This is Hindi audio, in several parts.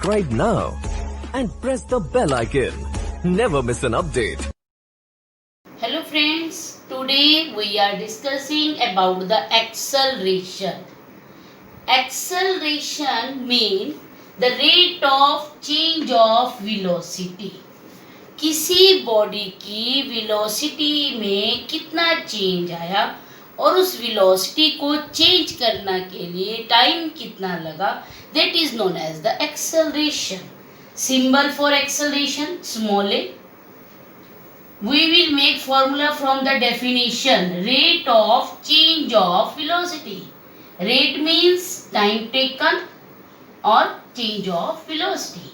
subscribe now and press the bell icon. Never miss an update. Hello friends, today we are discussing about the acceleration. Acceleration means the rate of change of velocity. किसी बॉडी की वेलोसिटी में कितना चेंज आया और उस वेलोसिटी को चेंज करने के लिए टाइम कितना लगा, that is known as the acceleration. Symbol for acceleration, small a. We will make formula from the definition. Rate of change of velocity. Rate means time taken or change of velocity.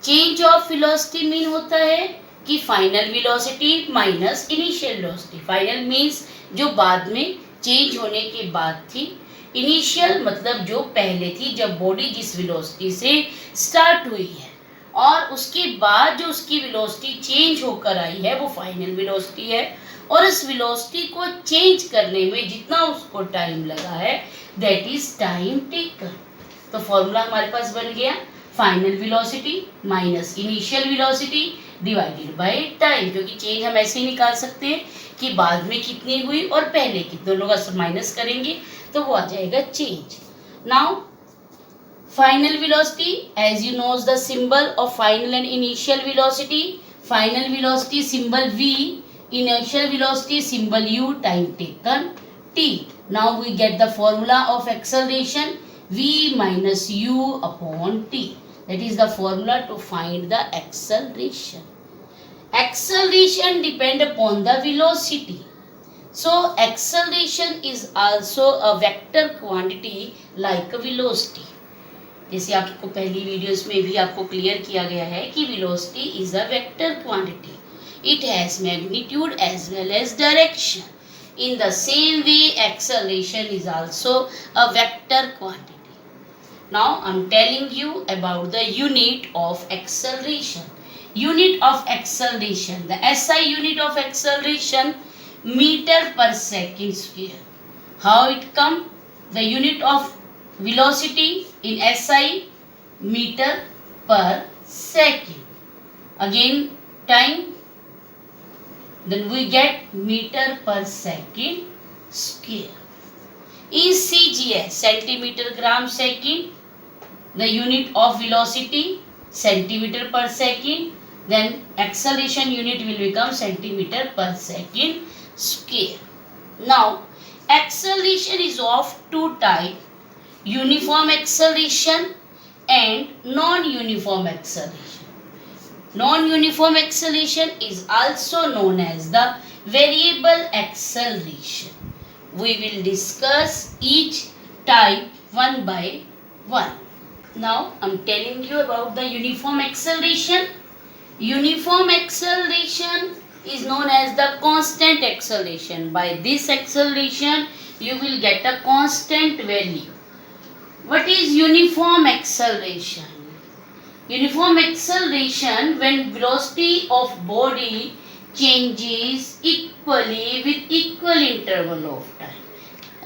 Change of velocity mean होता है कि final velocity minus initial velocity. Final means जो बाद में चेंज होने के बाद थी. इनिशियल मतलब जो पहले थी, जब बॉडी जिस वेलोसिटी से स्टार्ट हुई है और उसके बाद जो उसकी वेलोसिटी चेंज होकर आई है वो फाइनल वेलोसिटी है. और इस वेलोसिटी को चेंज करने में जितना उसको टाइम लगा है दैट इज टाइम टेकन. तो फॉर्मूला हमारे पास बन गया final velocity minus initial velocity divided by time, क्योंकि चेंज हम ऐसे ही निकाल सकते हैं कि बाद में कितनी हुई और पहले की, दोनों का माइनस करेंगे तो वो आ जाएगा change. Now final velocity, as you knows the symbol of final and initial velocity. Final velocity symbol V, initial velocity symbol U, time taken T. Now we get the formula of acceleration V minus U upon T. That is the formula to find the acceleration. Acceleration depend upon the velocity. So acceleration is also a vector quantity like a velocity. जैसे आपको पहली वीडियोस में भी आपको क्लियर किया गया है कि velocity is a vector quantity. It has magnitude as well as direction. In the same way acceleration is also a vector quantity. Now I am telling you about the unit of acceleration. Unit of acceleration, the SI unit of acceleration metre per second square. How it come? The unit of velocity in SI meter per second. Again time, then we get meter per second square. In CGS, centimeter gram second, the unit of velocity centimeter per second, then acceleration unit will become centimeter per second square. Now acceleration is of two types: uniform acceleration and non-uniform acceleration. Non-uniform acceleration is also known as the variable acceleration. We will discuss each type one by one. Now I am telling you about the uniform acceleration. Uniform acceleration is known as the constant acceleration. By this acceleration you will get a constant value. What is uniform acceleration? Uniform acceleration when velocity of body changes equally with equal interval of time.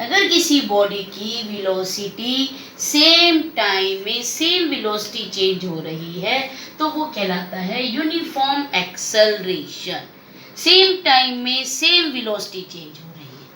अगर किसी बॉडी की वेलोसिटी सेम टाइम में सेम वेलोसिटी चेंज हो रही है तो वो कहलाता है यूनिफॉर्म एक्सेलरेशन. सेम टाइम में सेम वेलोसिटी चेंज हो रही है.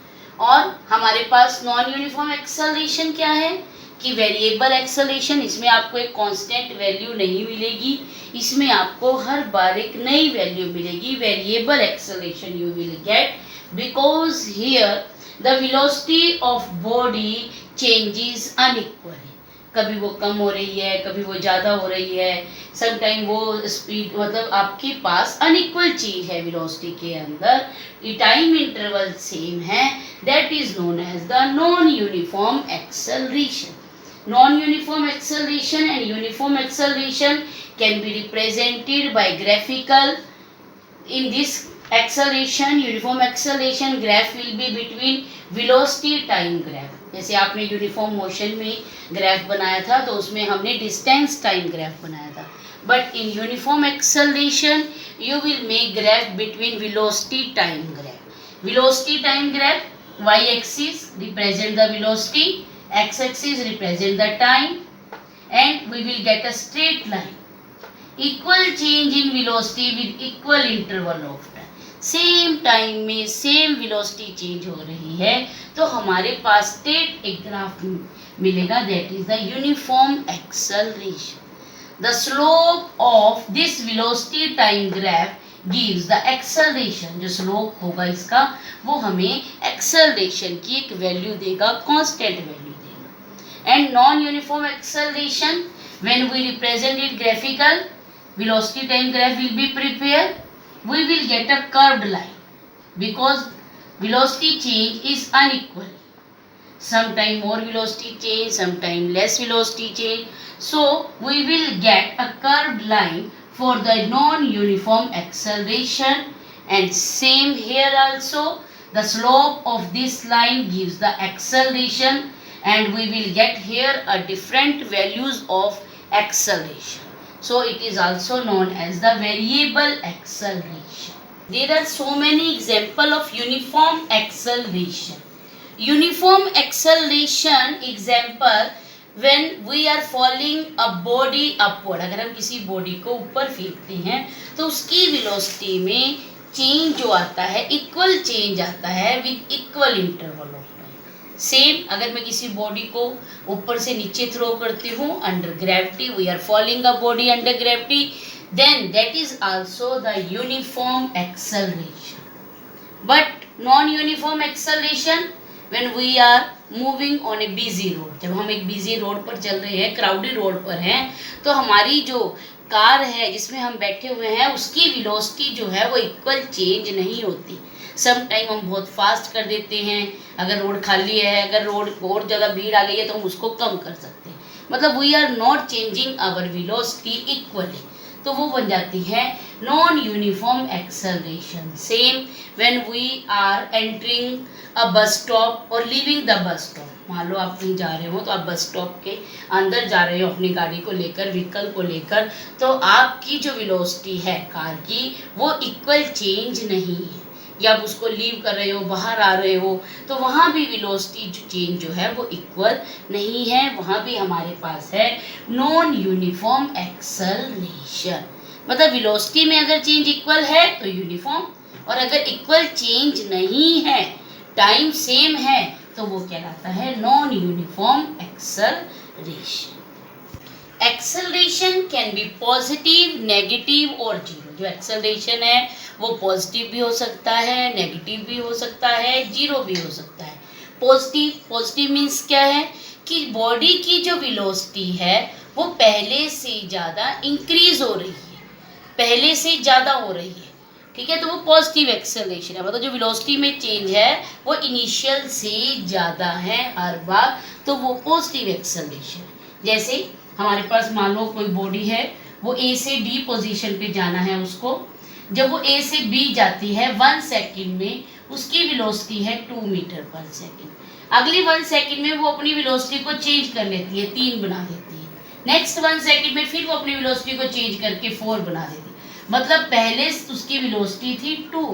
और हमारे पास नॉन यूनिफॉर्म एक्सेलरेशन क्या है कि वेरिएबल एक्सेलरेशन. इसमें आपको एक कांस्टेंट वैल्यू नहीं मिलेगी, इसमें आपको हर बार एक नई वैल्यू मिलेगी. Variable acceleration you will get because here the velocity of body changes unequally. कभी वो कम हो रही है, कभी वो ज़्यादा हो रही है. समटाइम वो स्पीड मतलब आपके पास अनइक्वल चीज है वेलोसिटी के अंदर, टाइम इंटरवल सेम है. That is known as the non uniform acceleration. Non-uniform acceleration and uniform acceleration can be represented by graphical. In this acceleration, uniform acceleration graph will be between velocity time graph. जैसे आपने यूनिफॉर्म मोशन में ग्राफ बनाया था तो उसमें हमने डिस्टेंस टाइम ग्राफ बनाया था. But in uniform acceleration you will make graph between velocity time graph. Velocity time graph y axis represent the velocity, x axis represent the time, and we will get a straight line. Equal change in velocity with equal interval of time. Same time में सेम वेलोसिटी चेंज हो रही है तो हमारे पास स्ट्रेट एक ग्राफ मिलेगा, that is the uniform acceleration. The slope of this velocity time graph gives the acceleration. जो स्लोप होगा इसका वो हमें एक्सेलरेशन की एक वैल्यू देगा, कांस्टेंट वैल्यू देगा. And non uniform acceleration, when we represent it graphical, velocity time graph will be prepared, we will get a curved line because velocity change is unequal. Sometime more velocity change, sometime less velocity change. So we will get a curved line for the non-uniform acceleration. And same here also, the slope of this line gives the acceleration, and we will get here a different values of acceleration. So it is also known as the variable acceleration. There are so many examples of uniform acceleration. Uniform acceleration example, when we are falling a body upward. अगर हम किसी बॉडी को ऊपर फेंकते हैं तो उसकी वेलोसिटी में चेंज जो आता है, इक्वल चेंज आता है with equal interval of. Same अगर मैं किसी बॉडी को ऊपर से नीचे थ्रो करती हूँ under gravity, we are falling a body under gravity, then that is also the uniform acceleration. But non uniform acceleration, when we are moving on a busy road. जब हम एक बिजी रोड पर चल रहे हैं, क्राउडेड रोड पर हैं, तो हमारी जो कार है जिसमें हम बैठे हुए हैं उसकी वेलोसिटी जो है वो इक्वल चेंज नहीं होती. सम टाइम हम बहुत फास्ट कर देते हैं, अगर रोड खाली है, अगर रोड बहुत ज़्यादा भीड़ आ गई है तो हम उसको कम कर सकते हैं. मतलब we are not changing our velocity equally, तो वो बन जाती है non uniform acceleration. Same when we are entering a bus stop और लीविंग द बस स्टॉप. मान लो आप कहीं जा रहे हो तो आप बस स्टॉप के अंदर जा रहे हो अपनी गाड़ी को लेकर, व्हीकल को लेकर, तो आपकी जो वेलोसिटी है कार की वो इक्वल चेंज नहीं है. या आप उसको लीव कर रहे हो, बाहर आ रहे हो, तो वहाँ भी वेलोसिटी चेंज जो है वो इक्वल नहीं है. वहाँ भी हमारे पास है नॉन यूनिफॉर्म एक्सेलरेशन. मतलब वेलोसिटी में अगर चेंज इक्वल है तो यूनिफॉर्म, और अगर इक्वल चेंज नहीं है, टाइम सेम है, तो वो कहलाता है non uniform acceleration. Acceleration can B positive, negative और जीरो. जो एक्सेलरेशन है वो पॉजिटिव भी हो सकता है, नेगेटिव भी हो सकता है, जीरो भी हो सकता है. पॉजिटिव मीन्स क्या है कि बॉडी की जो वेलोसिटी है वो पहले से ज़्यादा इंक्रीज हो रही है, पहले से ज़्यादा हो रही है. ठीक है, तो वो पॉजिटिव एक्सेलरेशन है. मतलब जो वेलोसिटी में चेंज है वो इनिशियल से ज़्यादा है हर बार, तो वो पॉजिटिव एक्सेलरेशन है. जैसे हमारे पास मान लो कोई बॉडी है, वो ए से डी पोजीशन पे जाना है उसको. जब वो ए से बी जाती है 1 सेकंड में उसकी वेलोसिटी है 2 मीटर पर सेकंड. अगली 1 सेकंड में वो अपनी वेलोसिटी को चेंज कर लेती है, 3 बना देती है. नेक्स्ट 1 सेकंड में फिर वो अपनी वेलोसिटी को चेंज करके 4 बना देती है. मतलब पहले उसकी वेलोसिटी थी 2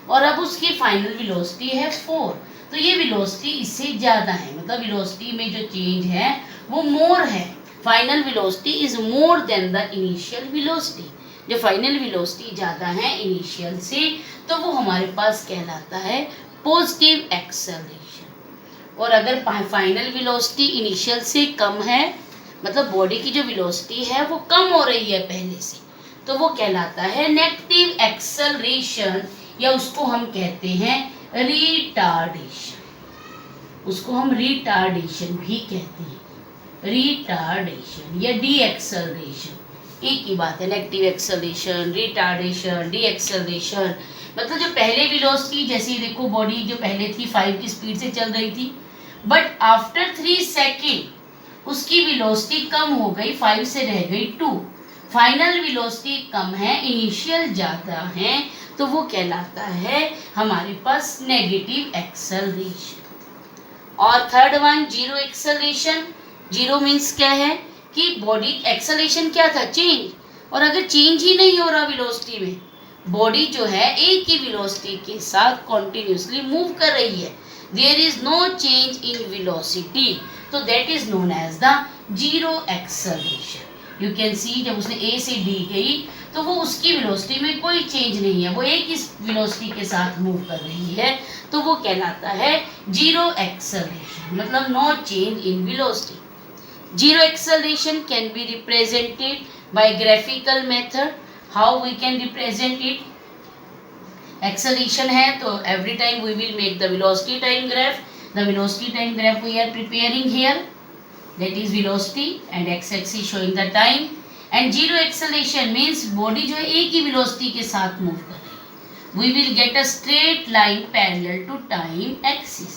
और अब उसकी फाइनल वेलोसिटी है 4. तो ये वेलोसिटी इससे ज़्यादा है. मतलब वेलोसिटी में जो चेंज है वो मोर है. Final velocity is more than the initial velocity. जो फाइनल वेलोसिटी ज़्यादा है इनिशियल से, तो वो हमारे पास कहलाता है पॉजिटिव एक्सेलरेशन. और अगर फाइनल वेलोसिटी इनिशियल से कम है, मतलब बॉडी की जो वेलोसिटी है वो कम हो रही है पहले से, तो वो कहलाता है नेगेटिव एक्सेलरेशन, या उसको हम कहते हैं रिटार्डेशन. उसको हम रिटार्डेशन भी कहते हैं, रिटार्डेशन या डी एक्सेलरेशन, एक ही बात है. Negative acceleration, retardation, D acceleration. मतलब जो पहले वेलोसिटी, जैसे देखो बॉडी जो पहले थी 5 की स्पीड से चल रही थी, बट आफ्टर 3 सेकेंड उसकी वेलोसिटी कम हो गई, 5 से रह गई 2. फाइनल वेलोसिटी कम है, इनिशियल ज़्यादा है, तो वो कहलाता है हमारे पास नेगेटिव एक्सेलरेशन. और third one zero acceleration. Zero means क्या है कि बॉडी एक्सेलरेशन क्या था, चेंज. और अगर चेंज ही नहीं हो रहा वेलोसिटी में, बॉडी जो है एक ही वेलोसिटी के साथ कॉन्टिन्यूसली मूव कर रही है, there is no change in velocity, तो that is known as the zero acceleration. You can see जब उसने ए से डी गई तो वो उसकी वेलोसिटी में कोई चेंज नहीं है, वो एक ही वेलोसिटी के साथ मूव कर रही है, तो वो कहलाता है जीरो एक्सेलरेशन, मतलब no change in velocity. Zero acceleration can be represented by graphical method. How we can represent it? Acceleration है तो every time we will make the velocity time graph. The velocity time graph we are preparing here, that is velocity and x axis showing the time, and zero acceleration means body जो है एक ही velocity के साथ move कर रही है। We will get a straight line parallel to time axis.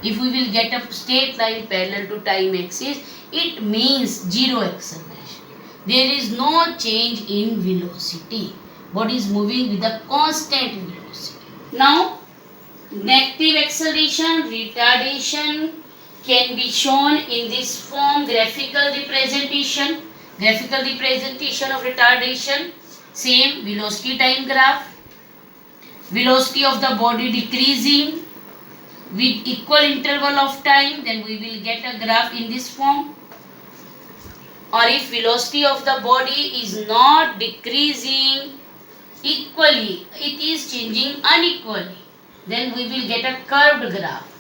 If we will get a straight line parallel to time axis, it means zero acceleration. There is no change in velocity. Body is moving with a constant velocity. Now, negative acceleration, retardation can be shown in this form, graphical representation. Graphical representation of retardation, same velocity time graph, velocity of the body decreasing with equal interval of time, then we will get a graph in this form. Or if velocity of the body is not decreasing equally, it is changing unequally, then we will get a curved graph.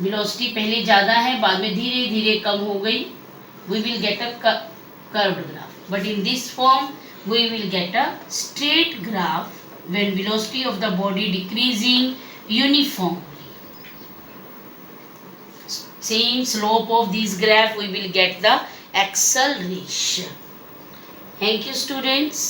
Velocity पहले ज़्यादा है, बाद में धीरे धीरे कम हो गई, we will get a curved graph. But in this form we will get a straight graph when velocity of the body decreasing uniformly. Same slope of this graph we will get the acceleration. Thank you students.